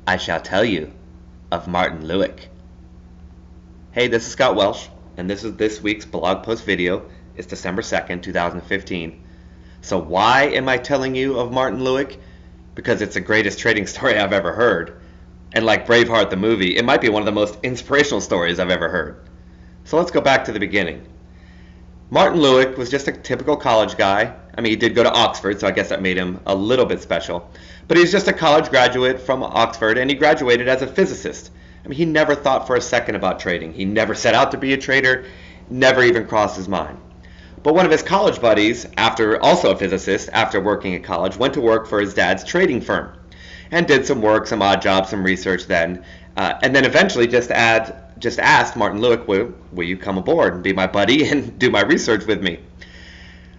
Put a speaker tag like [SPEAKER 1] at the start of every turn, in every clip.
[SPEAKER 1] I shall tell you of Martin Lewick. Hey, this is Scott Welsh, and this is this week's blog post video. It's December 2nd, 2015. So why am I telling you of Martin Lewick? Because it's the greatest trading story I've ever heard. And like Braveheart the movie, it might be one of the most inspirational stories I've ever heard. So let's go back to the beginning. Martin Lewick was just a typical college guy. I mean, he did go to Oxford, so I guess that made him a little bit special. But he's just a college graduate from Oxford, and he graduated as a physicist. I mean, he never thought for a second about trading. He never set out to be a trader, never even crossed his mind. But one of his college buddies, also a physicist, after working at college, went to work for his dad's trading firm and did some work, some odd jobs, some research then, and then eventually just asked Martin Lewick, will you come aboard and be my buddy and do my research with me?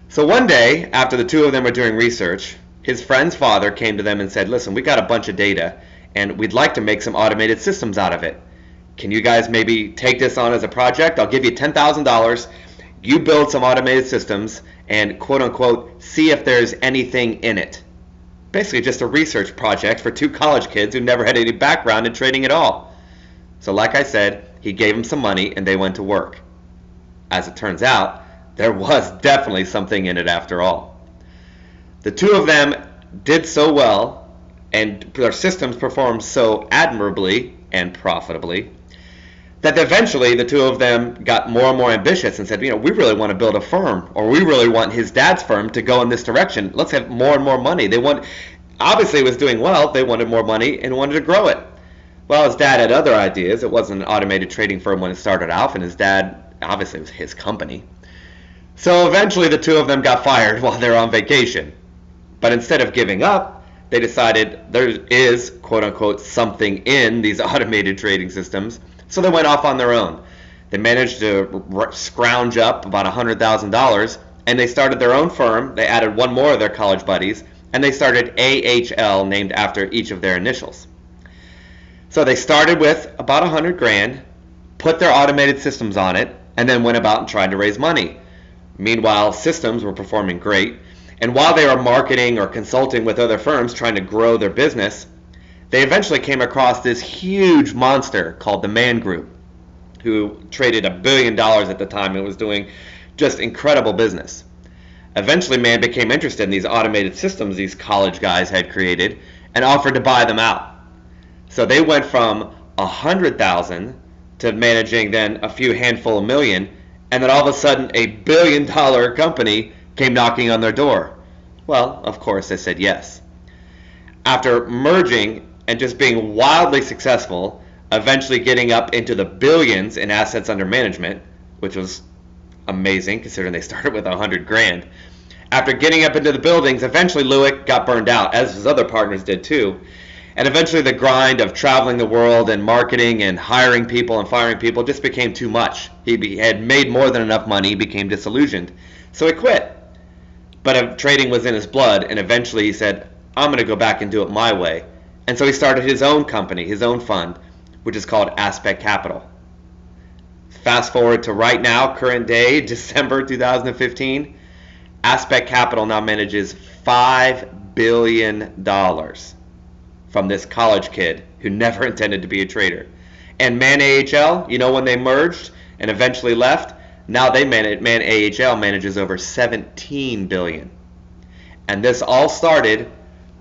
[SPEAKER 1] So one day, after the two of them were doing research, his friend's father came to them and said, listen, we got a bunch of data, and we'd like to make some automated systems out of it. Can you guys maybe take this on as a project? I'll give you $10,000. You build some automated systems and quote-unquote see if there's anything in it. Basically just a research project for two college kids who never had any background in trading at all. So like I said, he gave them some money and they went to work. As it turns out, there was definitely something in it after all. The two of them did so well and their systems performed so admirably and profitably that eventually the two of them got more and more ambitious and said, we really want to build a firm, or we really want his dad's firm to go in this direction. Let's have more and more money. Obviously it was doing well, they wanted more money and wanted to grow it. Well, his dad had other ideas. It wasn't an automated trading firm when it started out, and his dad, obviously it was his company. So eventually the two of them got fired while they were on vacation. But instead of giving up, they decided there is, quote-unquote, something in these automated trading systems, so they went off on their own. They managed to scrounge up about $100,000, and they started their own firm. They added one more of their college buddies, and they started AHL, named after each of their initials. So they started with about 100 grand, put their automated systems on it, and then went about and tried to raise money. Meanwhile, systems were performing great, and while they were marketing or consulting with other firms trying to grow their business, they eventually came across this huge monster called the Mann Group, who traded $1 billion at the time and was doing just incredible business. Eventually, Mann became interested in these automated systems these college guys had created and offered to buy them out. So they went from 100,000 to managing then a few handful of million, and then all of a sudden $1 billion company came knocking on their door. Well, of course, they said yes. After merging and just being wildly successful, eventually getting up into the billions in assets under management, which was amazing considering they started with 100 grand. After getting up into the buildings, eventually Lewick got burned out, as his other partners did too. And eventually the grind of traveling the world and marketing and hiring people and firing people just became too much. He had made more than enough money, he became disillusioned. So he quit. But trading was in his blood, and eventually he said, I'm going to go back and do it my way. And so he started his own company, his own fund, which is called Aspect Capital. Fast forward to right now, current day, December 2015, Aspect Capital now manages $5 billion from this college kid who never intended to be a trader. And Mann AHL, when they merged and eventually left, now Mann AHL manages over $17 billion. And this all started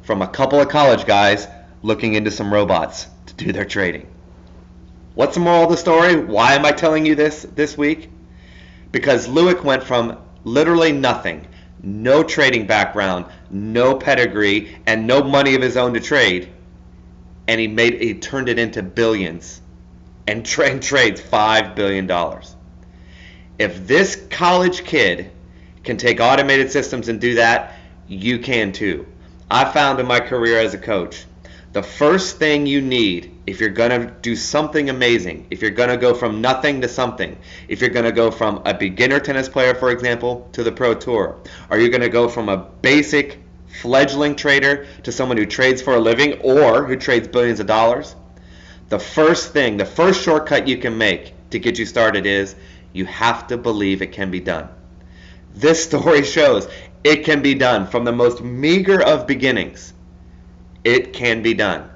[SPEAKER 1] from a couple of college guys looking into some robots to do their trading. What's the moral of the story? Why am I telling you this week? Because Lewick went from literally nothing, no trading background, no pedigree, and no money of his own to trade, and he turned it into billions and trades $5 billion. If this college kid can take automated systems and do that, you can too. I found in my career as a coach, the first thing you need if you're going to do something amazing, if you're going to go from nothing to something, if you're going to go from a beginner tennis player, for example, to the pro tour, or you're going to go from a basic fledgling trader to someone who trades for a living or who trades billions of dollars, the first shortcut you can make to get you started is you have to believe it can be done. This story shows it can be done from the most meager of beginnings. It can be done.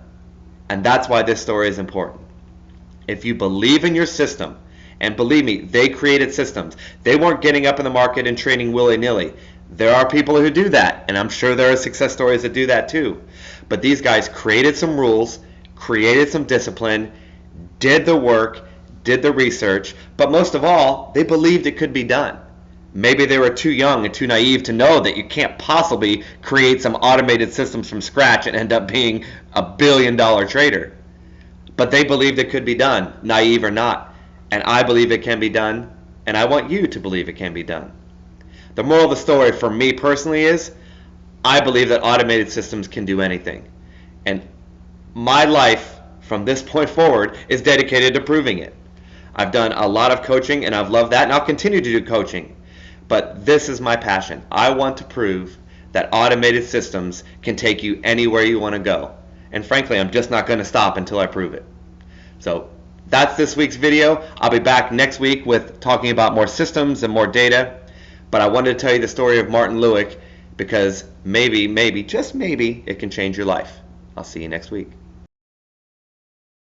[SPEAKER 1] And that's why this story is important. If you believe in your system, and believe me, they created systems. They weren't getting up in the market and trading willy-nilly. There are people who do that, and I'm sure there are success stories that do that too. But these guys created some rules, created some discipline, did the work, did the research, but most of all, they believed it could be done. Maybe they were too young and too naive to know that you can't possibly create some automated systems from scratch and end up being a billion-dollar trader. But they believed it could be done, naive or not. And I believe it can be done, and I want you to believe it can be done. The moral of the story for me personally is, I believe that automated systems can do anything. And my life from this point forward is dedicated to proving it. I've done a lot of coaching, and I've loved that, and I'll continue to do coaching. But this is my passion. I want to prove that automated systems can take you anywhere you want to go. And frankly, I'm just not going to stop until I prove it. So that's this week's video. I'll be back next week with talking about more systems and more data. But I wanted to tell you the story of Martin Lewick because maybe, just maybe, it can change your life. I'll see you next week.